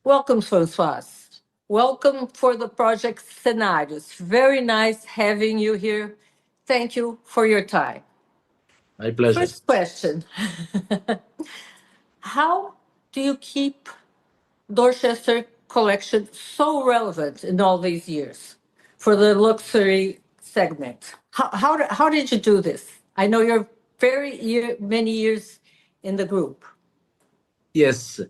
Welcome, François. Welcome for the project Cenários. Very nice having you here. Thank you for your time. My pleasure. First question. How do you keep Dorchester Collection so relevant in all these years for the luxury segment? How did you do this? I know you're many years in the group. Yes,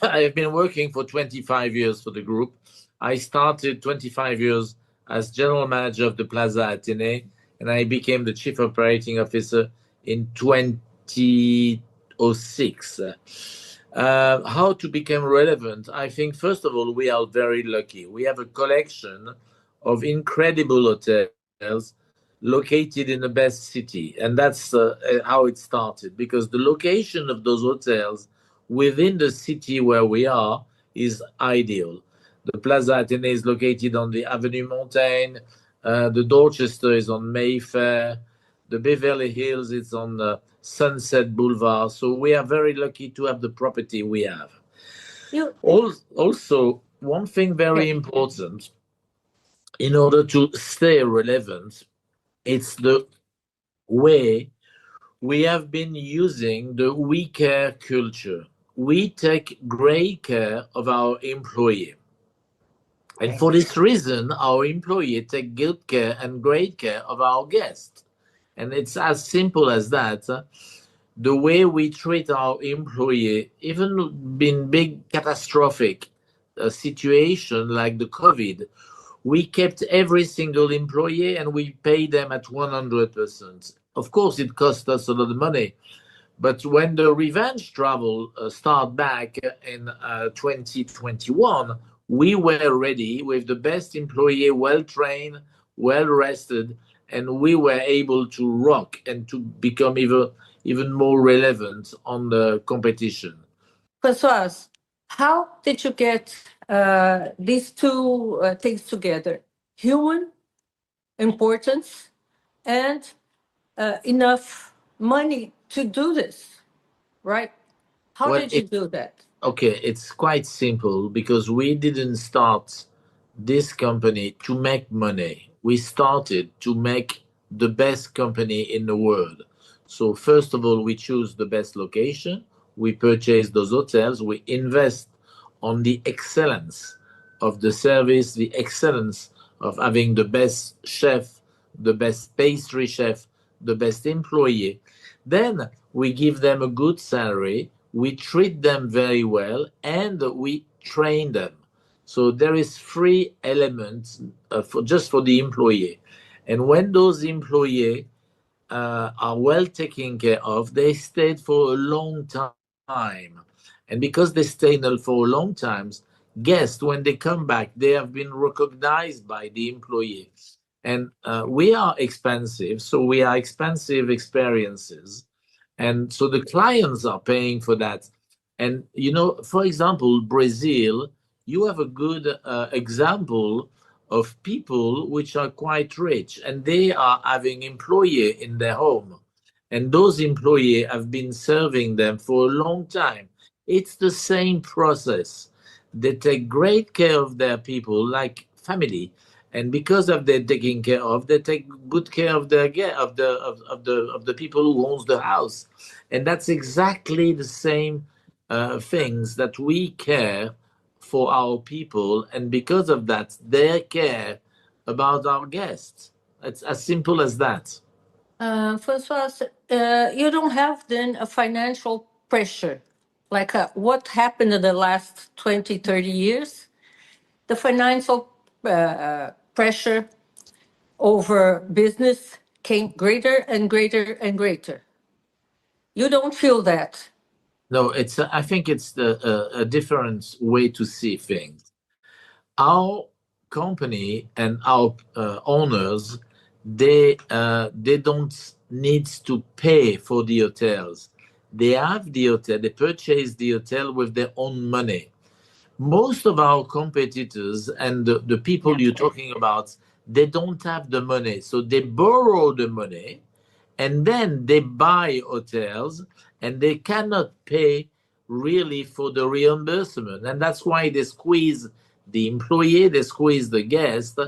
I have been working for 25 years for the group. I started 25 years as general manager of the Plaza Athénée, and I became the chief operating officer in 2006. How to become relevant? I think, first of all, we are very lucky. We have a collection of incredible hotels located in the best city. And that's how it started, because the location of those hotels within the city where we are is ideal. The Plaza Athénée is located on the Avenue Montaigne. The Dorchester is on Mayfair. The Beverly Hills is on Sunset Boulevard. So we are very lucky to have the property we have. Also, one thing very important, in order to stay relevant, it's the way we have been using the we care culture. We take great care of our employee. And for this reason, our employee take good care and great care of our guests. And it's as simple as that. The way we treat our employee, even in big catastrophic situation like the COVID, we kept every single employee and we paid them at 100%. Of course, it cost us a lot of money. But when the revenge travel started back in 2021, we were ready with the best employee, well-trained, well-rested, and we were able to rock and to become even more relevant on the competition. François, how did you get these two things together? Human importance and enough money to do this, right? How did you do that? Okay, it's quite simple, because we didn't start this company to make money. We started to make the best company in the world. So first of all, we choose the best location. We purchase those hotels. We invest on the excellence of the service, the excellence of having the best chef, the best pastry chef, the best employee. Then we give them a good salary. We treat them very well, and we train them. So there is 3 elements just for the employee. And when those employees are well taken care of, they stayed for a long time. And because they stayed for a long time, guests, when they come back, they have been recognized by the employee. And we are expensive, so we are expensive experiences. And so the clients are paying for that. And, for example, Brazil, you have a good example of people which are quite rich, and they are having employees in their home. And those employees have been serving them for a long time. It's the same process. They take great care of their people like family. And because of their taking care of, they take good care of their of the people who owns the house, and that's exactly the same things that we care for our people, and because of that, they care about our guests. It's as simple as that. François, you don't have then a financial pressure like what happened in the last 20, 30 years. The financial pressure over business came greater and greater and greater. You don't feel that? No, I think it's a different way to see things. Our company and our owners, they don't need to pay for the hotels. They have the hotel, they purchase the hotel with their own money. Most of our competitors and the people you're talking about, they don't have the money. So they borrow the money and then they buy hotels, and they cannot pay really for the reimbursement. And that's why they squeeze the employee, they squeeze the guest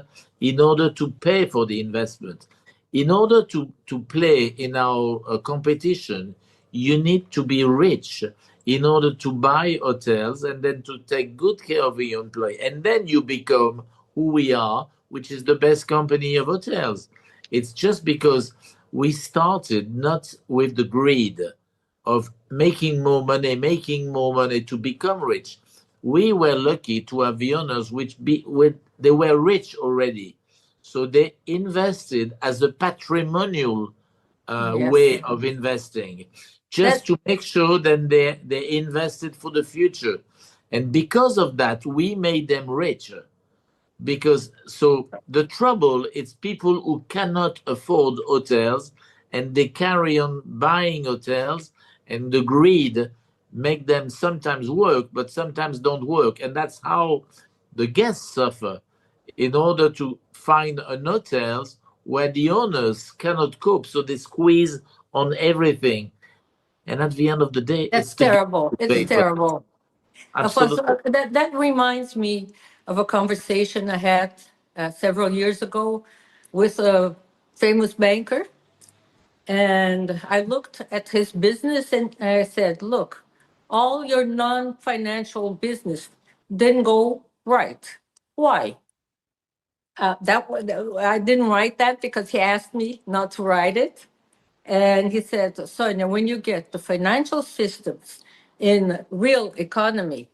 in order to pay for the investment. In order to play in our competition, you need to be rich in order to buy hotels and then to take good care of your employee. And then you become who we are, which is the best company of hotels. It's just because we started not with the greed of making more money to become rich. We were lucky to have the owners they were rich already. So they invested as a patrimonial Yes. way of investing, just That to make sure that they invested for the future. And because of that, we made them richer. Because so the trouble is people who cannot afford hotels and they carry on buying hotels, and the greed make them sometimes work but sometimes don't work, and that's how the guests suffer in order to find an hotels where the owners cannot cope, so they squeeze on everything, and at the end of the day that's it's the guest terrible. who It's pay for it. terrible. Absolutely. That reminds me of a conversation I had several years ago with a famous banker. And I looked at his business and I said, look, all your non financial business didn't go right. Why? I didn't write that because he asked me not to write it. And he said, Sonia, when you get the financial systems in real economy,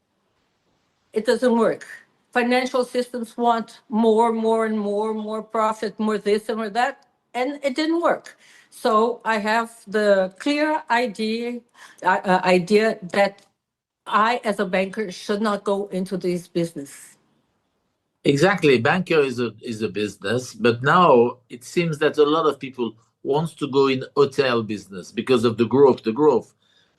it doesn't work. Financial systems want more, more, and more, more profit, more this and more that, and it didn't work. So I have the clear idea that I, as a banker, should not go into this business. Exactly, banker is a business, but now it seems that a lot of people wants to go in hotel business because of the growth.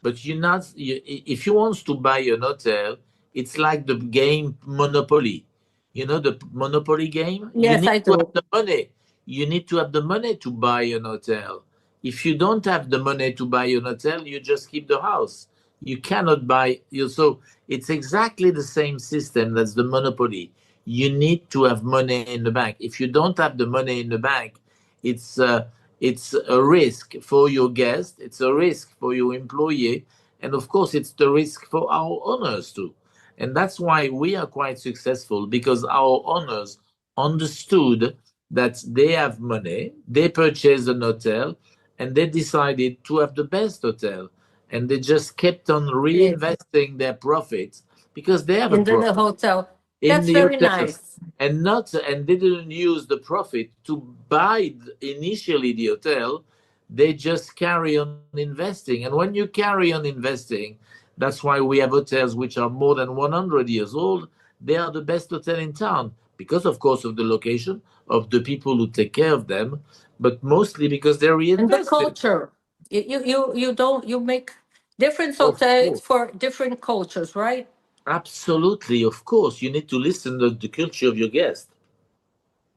But if you want to buy an hotel, it's like the game Monopoly. You know the Monopoly game. You Yes, need I to have do. the money. You need to have the money to buy an hotel. If you don't have the money to buy an hotel, you just keep the house. You cannot buy you. So it's exactly the same system that's the Monopoly. You need to have money in the bank. If you don't have the money in the bank, it's uh, it's a risk for your guest, it's a risk for your employee, and of course, it's the risk for our owners too. And that's why we are quite successful because our owners understood that they have money, they purchased an hotel, and they decided to have the best hotel. And they just kept on Yes. reinvesting their profits because they have a In the profit hotel. in That's the very hotels, nice. and not and they didn't use the profit to buy initially the hotel. They just carry on investing, and when you carry on investing, that's why we have hotels which are more than 100 years old. They are the best hotel in town because of course of the location, of the people who take care of them, but mostly because they And the reinvested. culture. You don't, you make different Of hotels course, for different cultures, right? absolutely, of course, you need to listen to the culture of your guest.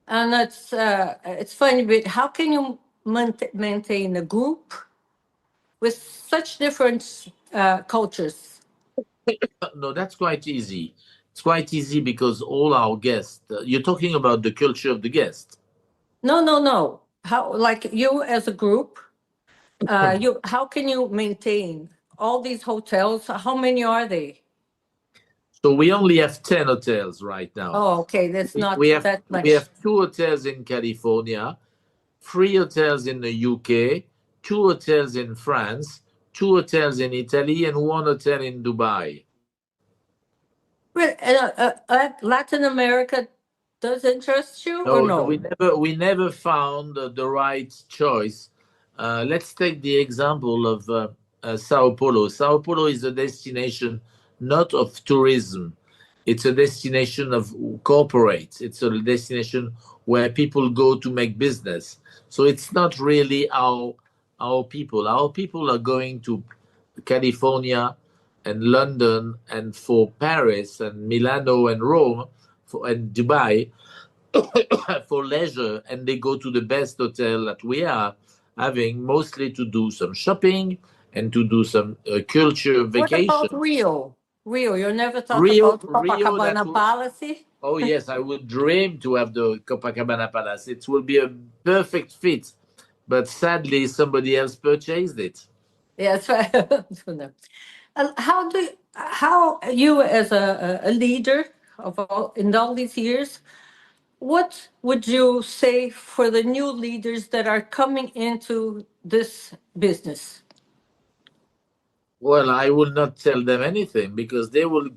And it's funny, but how can you maintain a group with such different cultures? No, that's quite easy. It's quite easy because all our guests, you're talking about the culture of the guest. No, no, no. How, like you as a group, you how can you maintain all these hotels? How many are they? So we only have 10 hotels right now. Oh, okay, that's We, not we have that we much. have two hotels in California, three hotels in the UK, two hotels in France, two hotels in Italy, and one hotel in Dubai. Well, Latin America does interest you or No, no, no? we never found the right choice. Let's take the example of Sao Paulo. Sao Paulo is a destination not of tourism. It's a destination of corporates. It's a destination where people go to make business. So it's not really our people. Our people are going to California and London and for Paris and Milano and Rome and Dubai for leisure, and they go to the best hotel that we are having, mostly to do some shopping and to do some culture What about vacation. Rio? Rio, you never thought Rio, about Rio, that Copacabana will, Palace? oh yes, I would dream to have the Copacabana Palace. It will be a perfect fit, but sadly somebody else purchased it. Yes. How you as a leader of in all these years, what would you say for the new leaders that are coming into this business? Well, I will not tell them anything because they will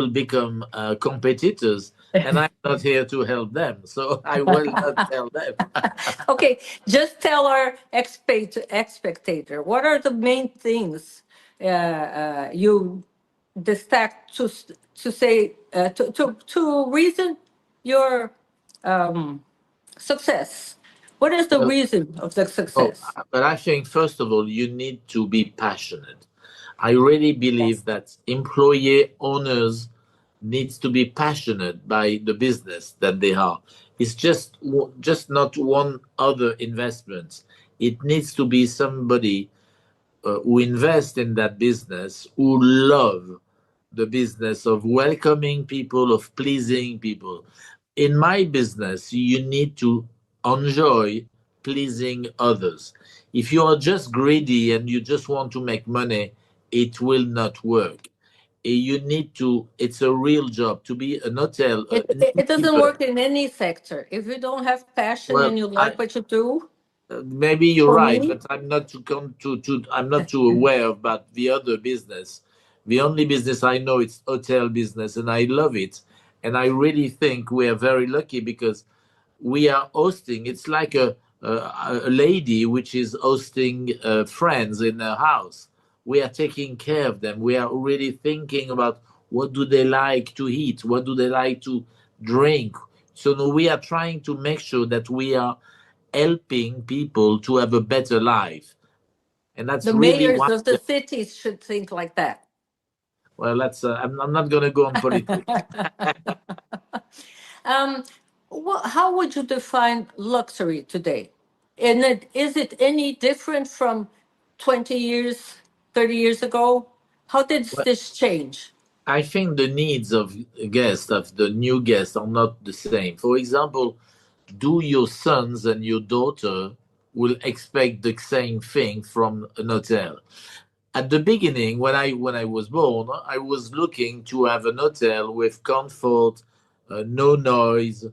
become competitors, and I'm not here to help them, so I will not tell them. Okay, just tell our expectator what are the main things you destack to say to reason your success. What is the Well, reason of the oh, success? but I think first of all, you need to be passionate. I really believe Yes. that employee owners needs to be passionate by the business that they are. It's just not one other investment. It needs to be somebody who invest in that business, who love the business of welcoming people, of pleasing people. In my business, you need to enjoy pleasing others. If you are just greedy and you just want to make money, it will not work. You need to, it's a real job to be an hotel, an It doesn't innkeeper. work in any sector. If you don't have passion Well, and you like what you do, maybe you're for right, me, but I'm not too I'm not too aware about the other business. The only business I know is hotel business, and I love it. And I really think we are very lucky because we are hosting. It's like a lady which is hosting friends in her house. We are taking care of them. We are really thinking about what do they like to eat, what do they like to drink. So no, we are trying to make sure that we are helping people to have a better life, and that's the really mayors why. of the cities should think like that. Well, that's I'm not going to go on politics. um, how would you define luxury today? And is it any different from 20 years, 30 years ago? How did Well, this change? I think the needs of guests, of the new guests, are not the same. For example, do your sons and your daughter will expect the same thing from an hotel? At the beginning, when I was born, I was looking to have an hotel with comfort, no noise,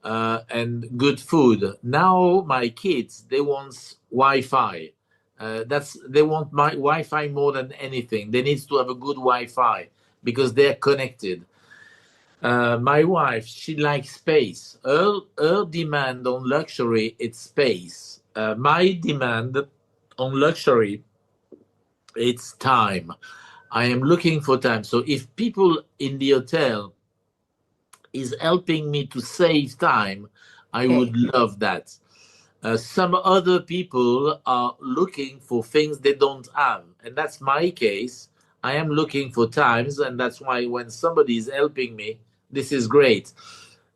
and good food. Now my kids they want Wi-Fi. That's they want my Wi-Fi more than anything. They need to have a good Wi-Fi because they're connected. My wife, she likes space. Her demand on luxury, it's space. My demand on luxury, it's time. I am looking for time. So if people in the hotel is helping me to save time, I would Okay. love that. Some other people are looking for things they don't have, and that's my case. I am looking for times, and that's why when somebody is helping me, this is great.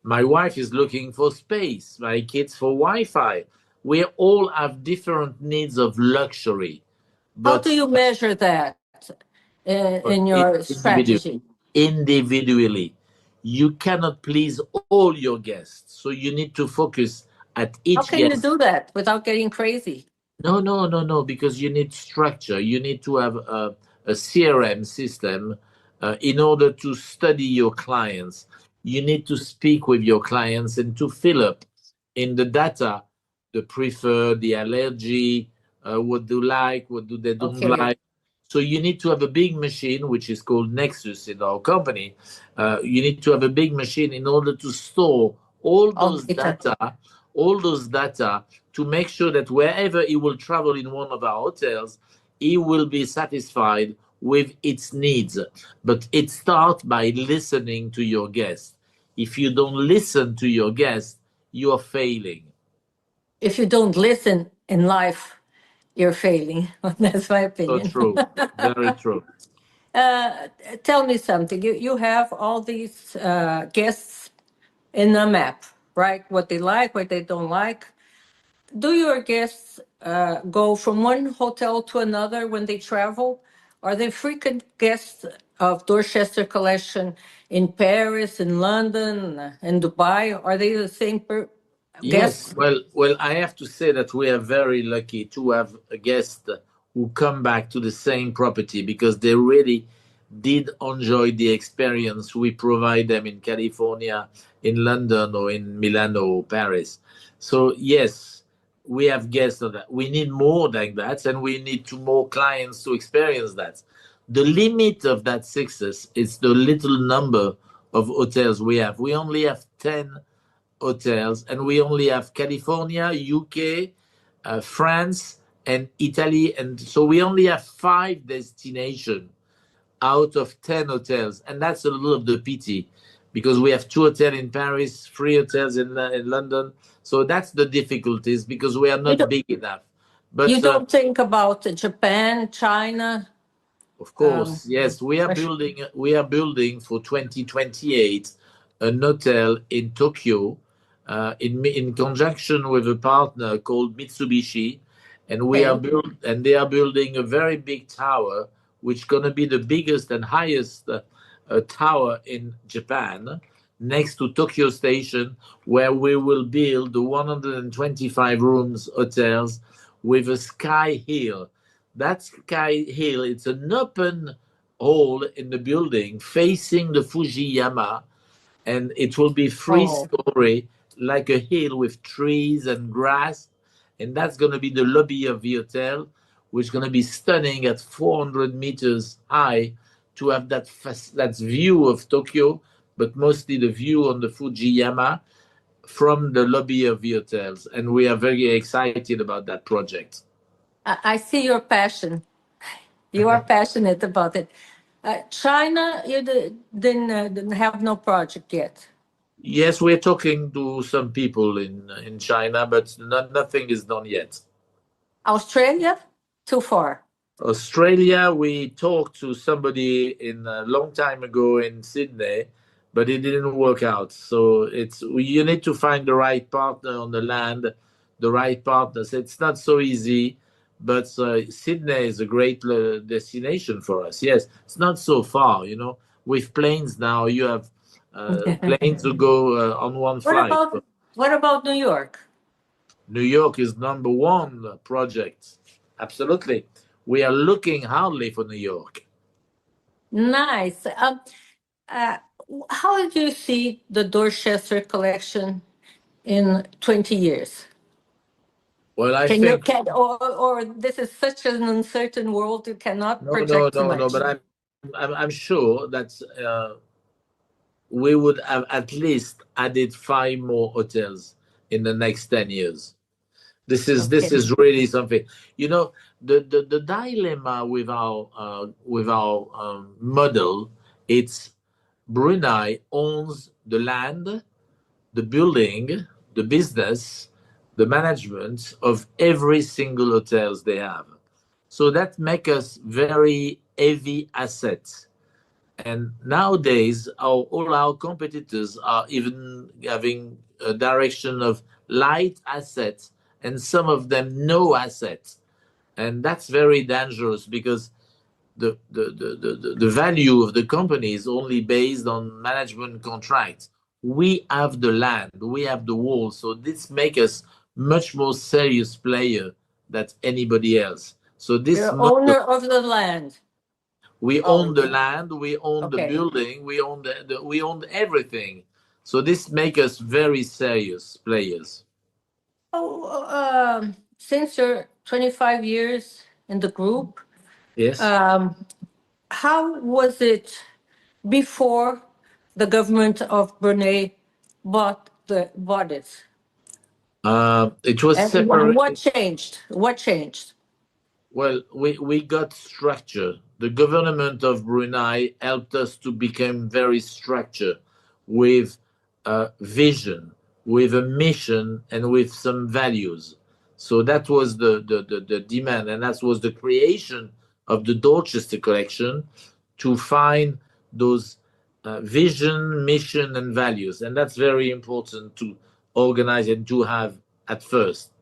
My wife is looking for space, my kids for Wi-Fi. We all have different needs of luxury, How do but you measure that in your individually, strategy? individually, you cannot please all your guests, so you need to focus at How each can you guest. do that without getting crazy? No, no, no, no, because you need structure. You need to have a CRM system in order to study your clients. You need to speak with your clients and to fill up in the data the prefer, the allergy, what do like, what do they don't Okay. like. So you need to have a big machine, which is called Nexus in our company. You need to have a big machine in order to store All data. all those data to make sure that wherever he will travel in one of our hotels, he will be satisfied with its needs. But it starts by listening to your guests. If you don't listen to your guests, you are failing. If you don't listen in life, you're failing. That's my So opinion. true. Very true. uh, Tell me something. You have all these guests in a map, right? What they like, what they don't like. do your guests go from one hotel to another when they travel? Are they frequent guests of Dorchester Collection in Paris, in London, in Dubai? Are they the same Yes, guests? well, I have to say that we are very lucky to have a guest who come back to the same property because they really did enjoy the experience we provide them in California, in London, or in Milano or Paris. So yes, we have guests of that. We need more like that, and we need to more clients to experience that. The limit of that success is the little number of hotels we have. We only have 10 hotels, and we only have California, UK, France, and Italy, and so we only have 5 destinations out of 10 hotels, and that's a little of the pity because we have 2 hotels in Paris, 3 hotels in London. So that's the difficulties because we are You not don't, big enough. you But don't think about Japan, China, of course, yes, especially. we are building for 2028 an hotel in Tokyo, in conjunction with a partner called Mitsubishi, and Okay. they are building a very big tower, which going to be the biggest and highest tower in Japan, next to Tokyo Station, where we will build the 125 rooms hotels with a sky hill. That sky hill, it's an open hall in the building facing the Fujiyama, and it will be three Oh, story like a hill with trees and grass, and that's going to be the lobby of the hotel, which is going to be stunning at 400 meters high to have that view of Tokyo, but mostly the view on the Fujiyama from the lobby of the hotels, and we are very excited about that project. I see your passion. You are passionate about it. China, you didn't have no project yet. Yes, we're talking to some people in China, but nothing is done yet. Australia, too far. Australia, we talked to somebody in a long time ago in Sydney, but it didn't work out. So you need to find the right partner on the land, the right partners. It's not so easy, but Sydney is a great destination for us. Yes, it's not so far. With planes now, you have planes to go on one What flight. about what about New York? New York is number one project. Absolutely. We are looking hardly for New York. Nice. Uh, how do you see the Dorchester collection in 20 years? Well, I Can you think can or this is such an uncertain world you cannot no, no, project too no, no. much. But I'm sure that we would have at least added 5 more hotels in the next 10 years. This Okay. is really something. The dilemma with our model, it's Brunei owns the land, the building, the business, the management of every single hotels they have. So that make us very heavy assets. And nowadays, all our competitors are even having a direction of light assets, and some of them no assets. And that's very dangerous because the value of the company is only based on management contracts. We have the land, we have the wall, so this makes us much more serious player than anybody else. So this You're model, owner of the land. we own Oh, the land, we own the okay. building, we own we own everything. So this makes us very serious players. Oh, since you're 25 years in the group, Yes. um, how was it before the government of Brunei bought it? It was And what separate. changed? What changed? Well, we got structure. The government of Brunei helped us to become very structured with a vision, with a mission, and with some values. So that was the demand, and that was the creation of the Dorchester Collection to find those vision, mission, and values. And that's very important to organize and to have at first.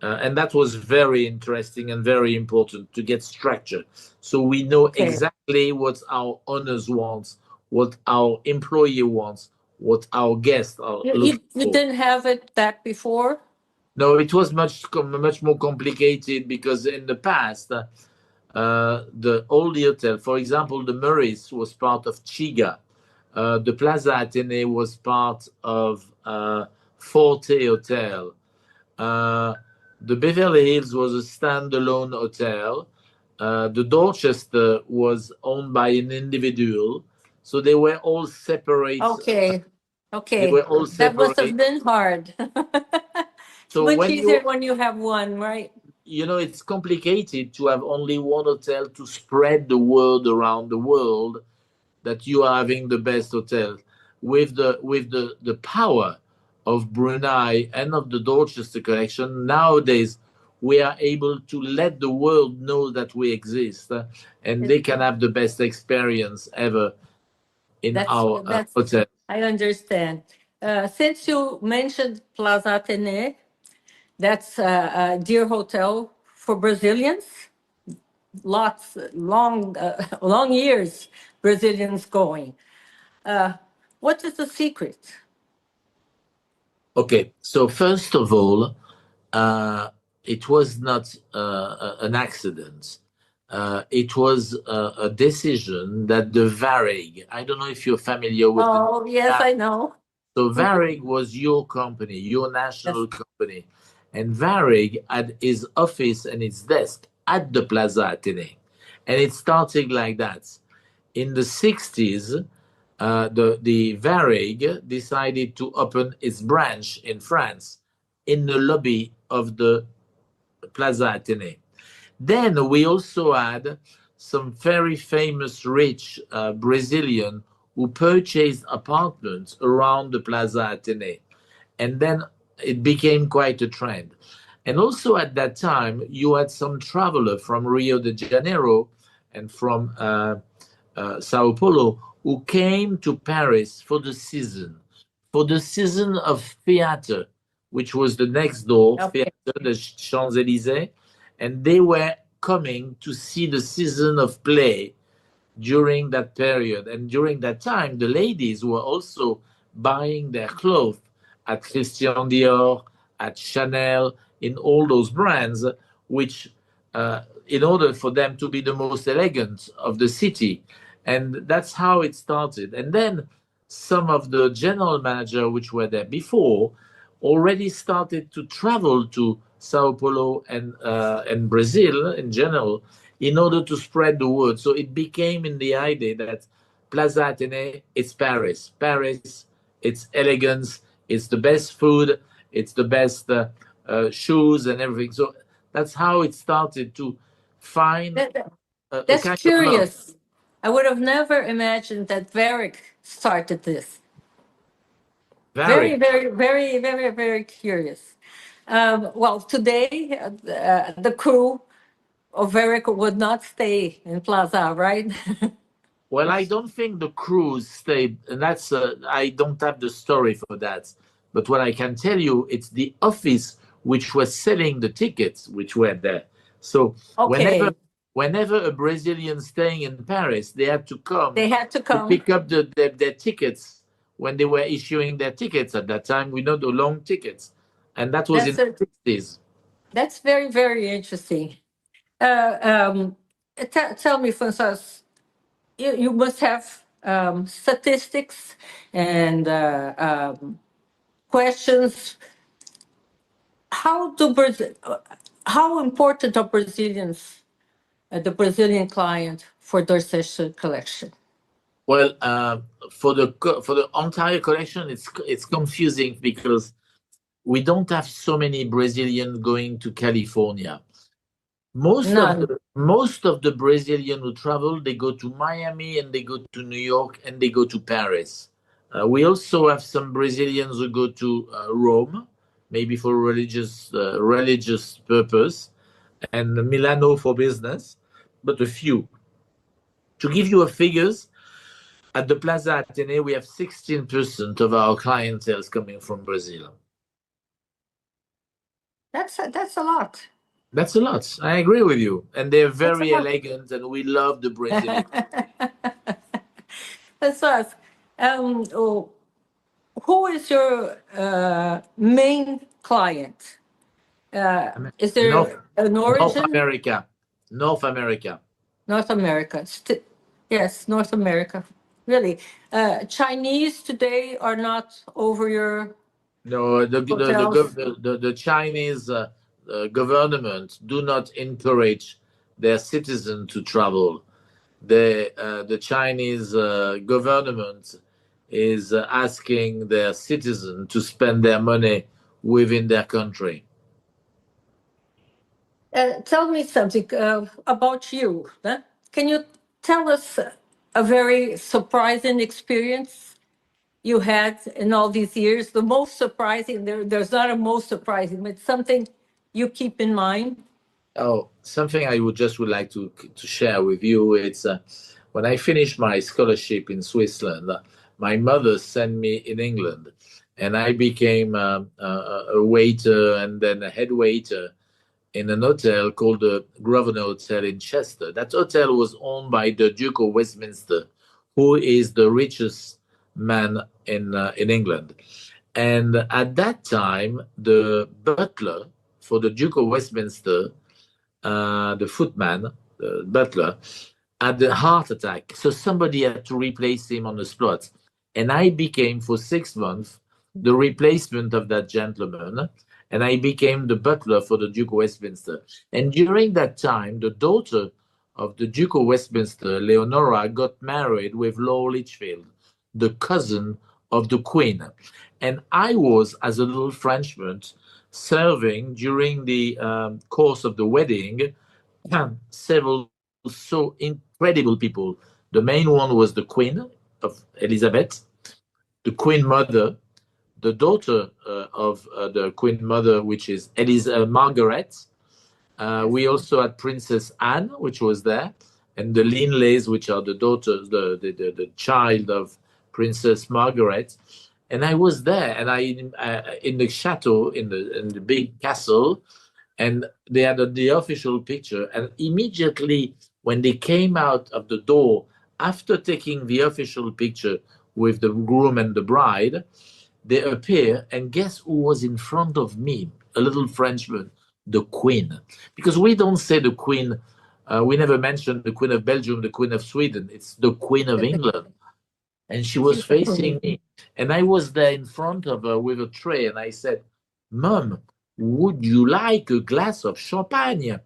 And that was very interesting and very important to get structure. So we know Okay. exactly what our owners want, what our employee wants, what our guests are looking You for. didn't have it that before? No, it was much more complicated because in the past, all the hotel, for example, the Meurice was part of Chiga. The Plaza Athénée was part of Forte Hotel. The Beverly Hills was a standalone hotel. The Dorchester was owned by an individual. So they were all separate. Okay. They were Okay. all That must separate. have been hard. It's So much when easier you when you have one, right? it's complicated to have only one hotel to spread the word around the world that you are having the best hotel. With the power of Brunei and of the Dorchester Collection, nowadays we are able to let the world know that we exist, and they can have the best experience ever in our That's hotel. I understand. Since you mentioned Plaza Athénée, that's a dear hotel for Brazilians. Lots, long years, Brazilians going. What is the secret? Okay, so first of all, it was not an accident. It was a decision that the Varig, I don't know if you're familiar with the Oh, yes, I know. so Varig was your company, your Yes. national company. And Varig had his office and its desk at the Plaza Athénée. And it started like that. In the 60s, the Varig decided to open its branch in France in the lobby of the Plaza Athénée. Then we also had some very famous rich Brazilian who purchased apartments around the Plaza Athénée. And then it became quite a trend. And also at that time, you had some traveler from Rio de Janeiro and from Sao Paulo who came to Paris for the season of theater, which was the next door, Okay. Theater de Champs-Élysées, and they were coming to see the season of play during that period. And during that time, the ladies were also buying their clothes at Christian Dior, at Chanel, in all those brands, which, in order for them to be the most elegant of the city. And that's how it started. And then some of the general manager which were there before already started to travel to Sao Paulo and Brazil in general in order to spread the word. So it became in the idea that Plaza Athénée is Paris. Paris, it's elegance, it's the best food, it's the best shoes and everything. So that's how it started to find a That's kind of love. curious. I would have never imagined that Varick started this. Very. Very curious. Well, today, the crew of Varick would not stay in Plaza, right? Well, I don't think the cruise stayed, and that's I don't have the story for that. But what I can tell you, it's the office which was selling the tickets which were there. So whenever Okay. whenever a Brazilian staying in Paris, they had to come They had to to come. pick up their tickets when they were issuing their tickets at that time. We know the long tickets, and that was in That's a, the 60s. that's very interesting. Uh, um, tell me, François, you must have statistics and questions. How do how important are Brazilians, the Brazilian client for Dorchester Collection? Well, for the entire collection, it's confusing because we don't have so many Brazilians going to California. None. Most of the Brazilian who travel, they go to Miami and they go to New York and they go to Paris. We also have some Brazilians who go to Rome, maybe for religious purpose, and Milano for business, but a few. To give you a figures, at the Plaza Athénée, we have 16% of our clientele coming from Brazil. That's a lot. That's a lot. I agree with you. And they're That's a very lot. elegant, and we love the Brazilian. François, oh, who is your main client? Is North, there an North origin? America. North America. North America. Yes, North America. Really. Chinese today are not over your No, hotels. the Chinese government do not encourage their citizens to travel. The Chinese government is asking their citizens to spend their money within their country. Tell me something about you. Huh? Can you tell us a very surprising experience you had in all these years? The most surprising, there's not a most surprising, but something you keep in mind? Oh, something I would like to share with you. It's when I finished my scholarship in Switzerland, my mother sent me in England, and I became a waiter and then a head waiter in an hotel called the Grosvenor Hotel in Chester. That hotel was owned by the Duke of Westminster, who is the richest man in England. And at that time, the butler for the Duke of Westminster, the footman, the butler, had a heart attack. So somebody had to replace him on the spot. And I became, for 6 months, the replacement of that gentleman. And I became the butler for the Duke of Westminster. And during that time, the daughter of the Duke of Westminster, Leonora, got married with Lord Lichfield, the cousin of the Queen. And I was, as a little Frenchman, serving during the course of the wedding several so incredible people. The main one was the Queen of Elizabeth, the Queen Mother, the daughter of the Queen Mother, which is Margaret. We also had Princess Anne, which was there, and the Linleys, which are the daughters, the child of Princess Margaret. And I was there, and I in the chateau, in the big castle, and they had the official picture. And immediately when they came out of the door, after taking the official picture with the groom and the bride, they appear, and guess who was in front of me? A little Frenchman, the Queen. Because we don't say the Queen, we never mention the Queen of Belgium, the Queen of Sweden. It's the Queen of England. And she was facing me. And I was there in front of her with a tray, and I said, Mom, would you like a glass of champagne?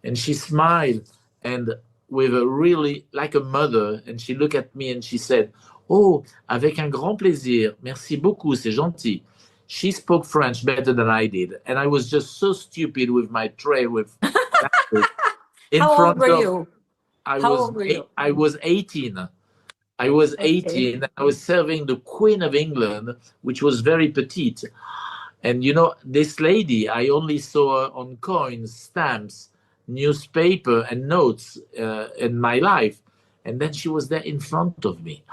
And she smiled, and with a really, like a mother, and she looked at me and she said, Oh, avec un grand plaisir. Merci beaucoup, c'est gentil. She spoke French better than I did. And I was just so stupid with my tray with in How old front were of, you? How old were you? I was 18. I was Okay. 18. I was serving the Queen of England, which was very petite. And you know, this lady, I only saw her on coins, stamps, newspaper, and notes in my life. And then she was there in front of me.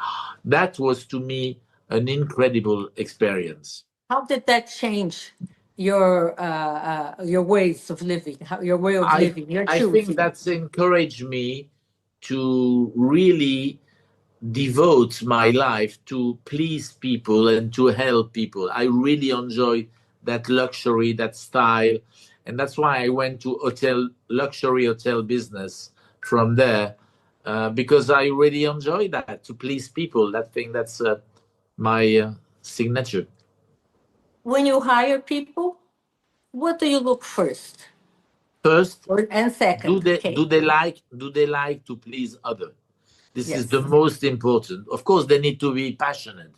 That was to me an incredible experience. How did that change your ways of living, your way of I living, your I think choosing? that's encouraged me to really devote my life to please people and to help people. I really enjoy that luxury, that style. And that's why I went to luxury hotel business from there, because I really enjoy that, to please people. That thing, that's my signature. When you hire people, what do you look first First, and do second? they Okay. do they like to please others? This is the Yes. most important. Of course, they need to be passionate.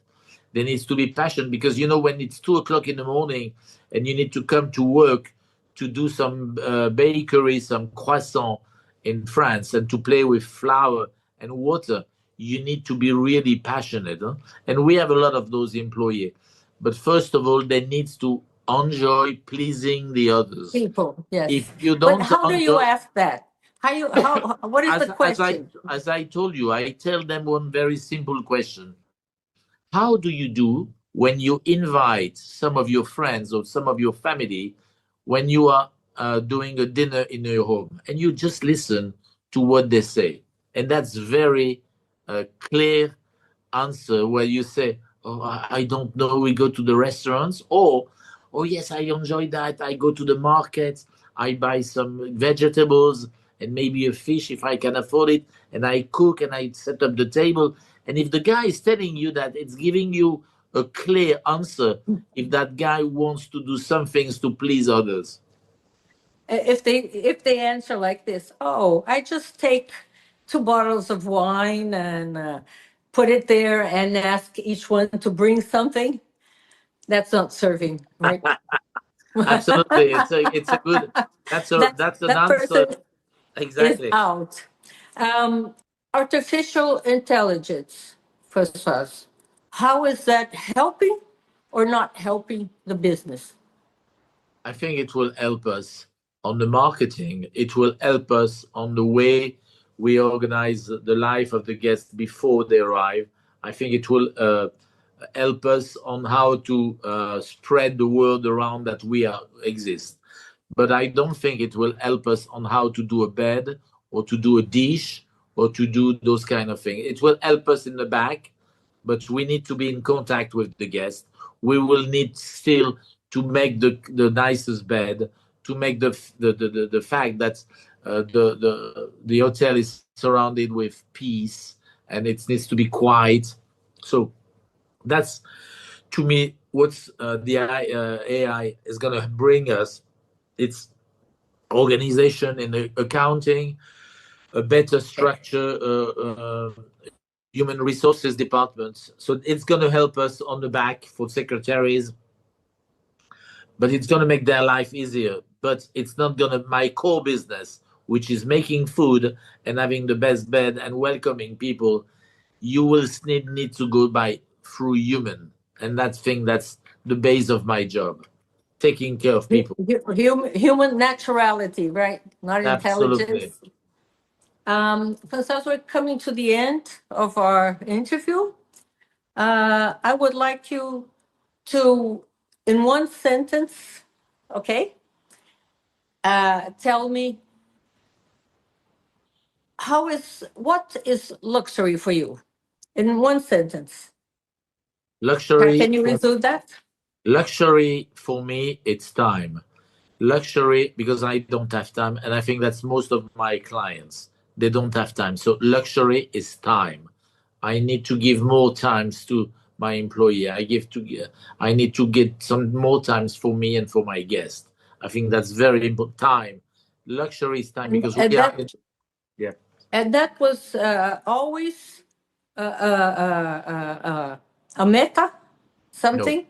There needs to be passion, because you know, when it's 2 o'clock in the morning and you need to come to work to do some bakery, some croissant in France, and to play with flour and water, you need to be really passionate. Huh? And we have a lot of those employees. But first of all, they need to enjoy pleasing the others. People, yes. If you But don't how do you enjoy, ask that? What is the question? as I told you, I tell them one very simple question: how do you do when you invite some of your friends or some of your family when you are doing a dinner in your home, and you just listen to what they say. And that's very clear answer where you say, "Oh, I don't know. We go to the restaurants," or, "Oh yes, I enjoy that. I go to the market. I buy some vegetables and maybe a fish if I can afford it, and I cook and I set up the table." And if the guy is telling you that, it's giving you a clear answer if that guy wants to do some things to please others. If they answer like this, "Oh, I just take 2 bottles of wine and put it there and ask each one to bring something," that's not serving, right? Absolutely, it's a good. That's an That answer. person is Exactly. out. Artificial intelligence, François, how is that helping or not helping the business? I think it will help us on the marketing. It will help us on the way we organize the life of the guests before they arrive. I think it will help us on how to spread the word around that we exist. But I don't think it will help us on how to do a bed or to do a dish or to do those kind of things. It will help us in the back, but we need to be in contact with the guest. We will need still to make the nicest bed, to make the fact that the hotel is surrounded with peace and it needs to be quiet. So that's, to me, what's the AI is going to bring us. It's organization and accounting, a better structure, human resources departments. So it's going to help us on the back for secretaries, but it's going to make their life easier. But it's not going to, my core business, which is making food and having the best bed and welcoming people, you will need to go by through human. And that's the base of my job, taking care of people. Human naturality, right? Not Absolutely. intelligence. Francois, we're coming to the end of our interview. I would like you to, in one sentence, okay, tell me what is luxury for you? In one sentence. Luxury Can you resume that? Luxury for me, it's time. Luxury because I don't have time, and I think that's most of my clients. They don't have time. So luxury is time. I need to give more times to my employee. I need to get some more times for me and for my guest. I think that's very important. Time. Luxury is time And, because and we are. that Yeah. and that was always a meta, No. something.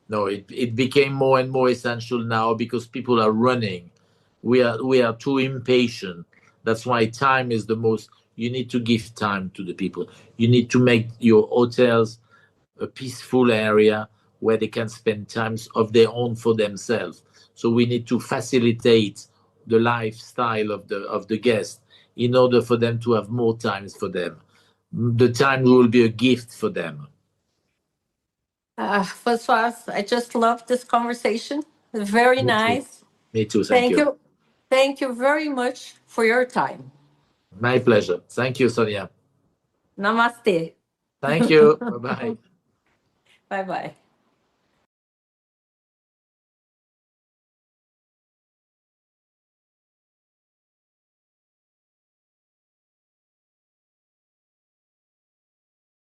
No, it became more and more essential now because people are running. We are too impatient. That's why time is the most. You need to give time to the people. You need to make your hotels a peaceful area where they can spend times of their own for themselves. So we need to facilitate the lifestyle of the guest in order for them to have more times for them. The time will be a gift for them. Francois, I just love this conversation. Very Me too. nice. Me too. Thank Thank you. you. Thank you very much for your time. My pleasure. Thank you, Sonia. Namaste. Thank you. Bye bye. Bye bye.